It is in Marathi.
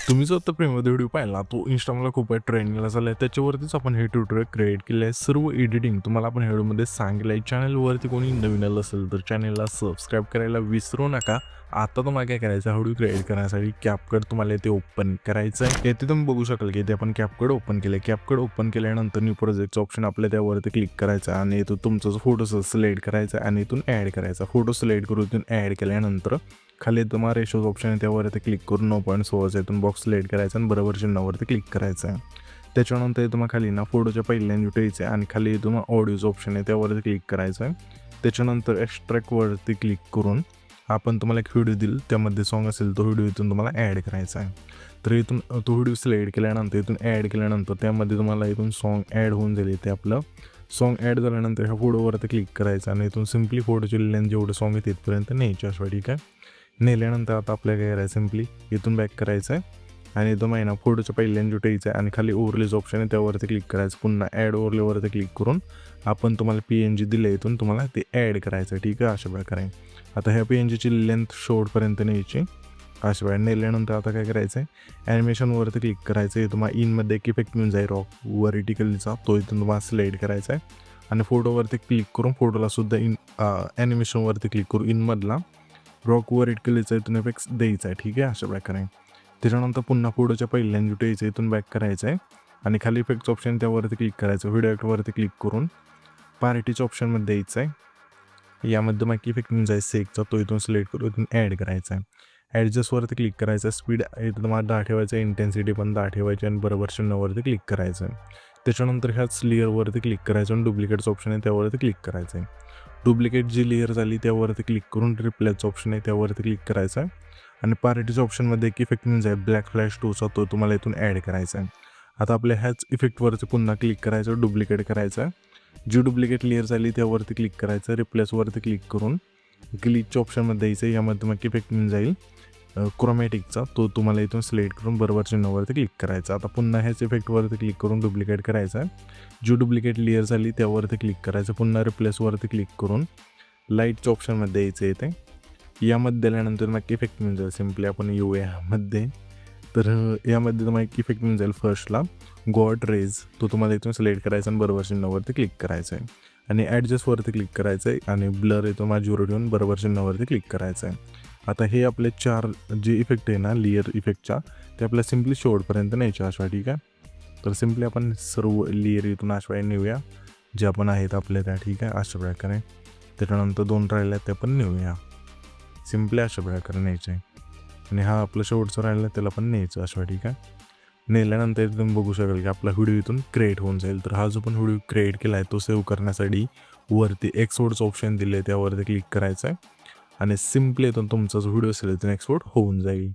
तुम्ही जो आता प्रेममध्ये व्हिडिओ पाहिला तो इंस्टाला खूप आहे ट्रेंडिंगला चालला आहे. त्याच्यावरतीच आपण हे ट्युटोरियल क्रिएट केलं आहे. सर्व एडिटिंग तुम्हाला आपण व्हिडिओमध्ये सांगितलं आहे. चॅनलवरती कोणी नवीन आलं असेल तर चॅनलला सबस्क्राईब करायला विसरू नका. आता तुम्हाला काय करायचं आहे, व्हिडिओ क्रिएट करण्यासाठी कॅपकट तुम्हाला इथे ओपन करायचं आहे. येथे तुम्ही बघू शकाल की इथे आपण कॅपकट ओपन केलं आहे. कॅपकट ओपन केल्यानंतर न्यू प्रोजेक्टचं ऑप्शन आपल्या त्यावरती क्लिक करायचं आहे आणि इथून तुमचा जो फोटो सिलेक्ट करायचा आहे आणि इथून ॲड करायचा. फोटो सिलेक्ट करून इथून ॲड केल्यानंतर खाली तुम्हाला रेशोज ऑप्शन आहे त्यावरती क्लिक करून 9.16 इथून बॉक्स सिलेक्ट करायचा आणि बरोबर चिन्हावरती क्लिक करायचं आहे. त्याच्यानंतर तुम्हाला खाली ना फोटोच्या पहिल्यांदा ठेवायचं आहे आणि खाली तुम्हाला ऑडिओचं ऑप्शन आहे त्यावरती क्लिक करायचं आहे. त्याच्यानंतर एक्स्ट्रॅक्टवरती क्लिक करून आपण तुम्हाला एक व्हिडिओ देईल त्यामध्ये सॉन्ग असेल तो व्हिडिओ इथून तुम्हाला ॲड करायचा आहे. तर इथून तो व्हिडिओ सिलेक्ट केल्यानंतर इथून ॲड केल्यानंतर त्यामध्ये तुम्हाला इथून सॉन्ग ॲड होऊन जाईल. ते आपलं सॉन्ग ॲड झाल्यानंतर ह्या फोटोवरती क्लिक करायचं आणि इथून सिम्पली फोटोची लेंथ जेवढं सॉन्ग आहे तिथपर्यंत न्यायची असं. ठीक आहे, नेल्यानंतर आता आपल्याला काय करायचं, सिम्पली इथून बॅक करायचं आहे आणि इथं महिना फोटोच्या पहिल्यांदा जुटायचं आहे आणि खाली ओव्हरलेज ऑप्शन आहे त्यावरती क्लिक करायचं. पुन्हा ॲड ओव्हरलेवरती क्लिक करून आपण तुम्हाला PNG दिलं इथून तुम्हाला ते ॲड करायचं. ठीक आहे, अशा प्रकारे आता ह्या PNGची लेंथ शेवटपर्यंत न्यायची अशा प्रकारे. नेल्यानंतर आता काय करायचं आहे, ॲनिमेशनवरती क्लिक करायचं आहे. तुम्हाला इनमध्ये एक इफेक्ट मिळून जाईल रॉक व्हर्टिकलचा, तो इथून तुम्हाला सिलेक्ट करायचा आहे आणि फोटोवरती क्लिक करून फोटोला सुद्धा ॲनिमेशनवरती क्लिक करून इनमधला रॉक व्हर्टिकलचा इथून इफेक्ट द्यायचा आहे. ठीक आहे, अशा प्रकारे. त्याच्यानंतर पुन्हा फोटोच्या पहिल्यांदा जुटायचं इथून बॅक करायचं आहे आणि खाली इफेक्टचं ऑप्शन त्यावरती क्लिक करायचं. व्हिडिओ ॲक्टवरती क्लिक करून पार्टीच्या ऑप्शनमध्ये द्यायचं आहे. यामध्ये मग इफेक्ट मिळून जाईल सेकचा, तो इथून सिलेक्ट करून इथून ॲड करायचा आहे. ॲडजस्टवरती क्लिक करायचं. स्पीड इथं तुम्हाला 10 ठेवायचं, इंटेन्सिटी पण 10 ठेवायची आणि बरोबर चिन्हावरती क्लिक करायचं आहे. त्याच्यानंतर ह्याच लेअरवरती क्लिक करायचं आणि डुप्लिकेटचं ऑप्शन आहे त्यावरती क्लिक करायचं आहे. डुप्लिकेट जी लेअर झाली त्यावरती क्लिक करून रिप्लेसचं ऑप्शन आहे त्यावरती क्लिक करायचं आहे आणि पार्टीच्या ऑप्शनमध्ये एक इफेक्ट मिळून जाईल ब्लॅक फ्लॅश 2चा, तो तुम्हाला इथून ॲड करायचा आहे. आता आपल्या ह्याच इफेक्टवरती पुन्हा क्लिक करायचं, डुप्लिकेट करायचं आहे. जी डुप्लिकेट लेअर झाली त्यावरती क्लिक करायचं, रिप्लेसवरती क्लिक करून ग्लिचच्या ऑप्शनमध्ये द्यायचं. यामध्ये मग इफेक्ट मिळून जाईल क्रोमॅटिकचा, तो तुम्हाला इथून सिलेक्ट करून बरोबर चिन्हावरती क्लिक करायचा. आता पुन्हा ह्याच इफेक्टवरती क्लिक करून डुप्लिकेट करायचा आहे. जी डुप्लिकेट लेअर झाली त्यावरती क्लिक करायचं, पुन्हा रिप्लेसवरती क्लिक करून लाईटच्या ऑप्शनमध्ये द्यायचं येते. यामध्ये दिल्यानंतर मग इफेक्ट मिळून जाईल. सिम्पली आपण येऊ यामध्ये, तर यामध्ये तुम्हाला एक इफेक्ट मिळून जाईल फर्स्टला गॉड रेज, तो तुम्हाला इथून सिलेक्ट करायचा आणि बरोबर चिन्हावरती क्लिक करायचं आहे आणि ॲडजस्टवरती क्लिक करायचं आहे आणि ब्लर येतो मॅज्युरिटी ठेवून बरोबर चिन्हावरती क्लिक करायचं आहे. आता हे आपले 4 जे इफेक्ट आहे ना लेअर इफेक्टच्या, ते आपल्याला सिम्पली शेवटपर्यंत न्यायचे अशा. ठीक आहे, तर सिम्पली आपण सर्व लेअर इथून अशा नेऊया जे आपण आहेत आपल्या त्या. ठीक आहे, अशा प्रकारे. त्याच्यानंतर 2 राहिल्या त्या पण नेऊया सिम्पली अशा प्रकारे न्यायचे आणि हा आपलं शेवटचं राहिलं त्याला पण न्यायचं अशा. ठीक आहे, नेल्यानंतर तुम्ही बघू शकाल की आपला व्हिडिओ इथून क्रिएट होऊन जाईल. तर हा जो पण व्हिडिओ क्रिएट केला आहे तो सेव्ह करण्यासाठी वरती एक्सपोर्टचं ऑप्शन दिलं आहे त्यावरती क्लिक करायचं आहे आणि सिम्पली इथून तुमचा जो व्हिडिओ असेल इथून एक्सपोर्ट होऊन जाईल.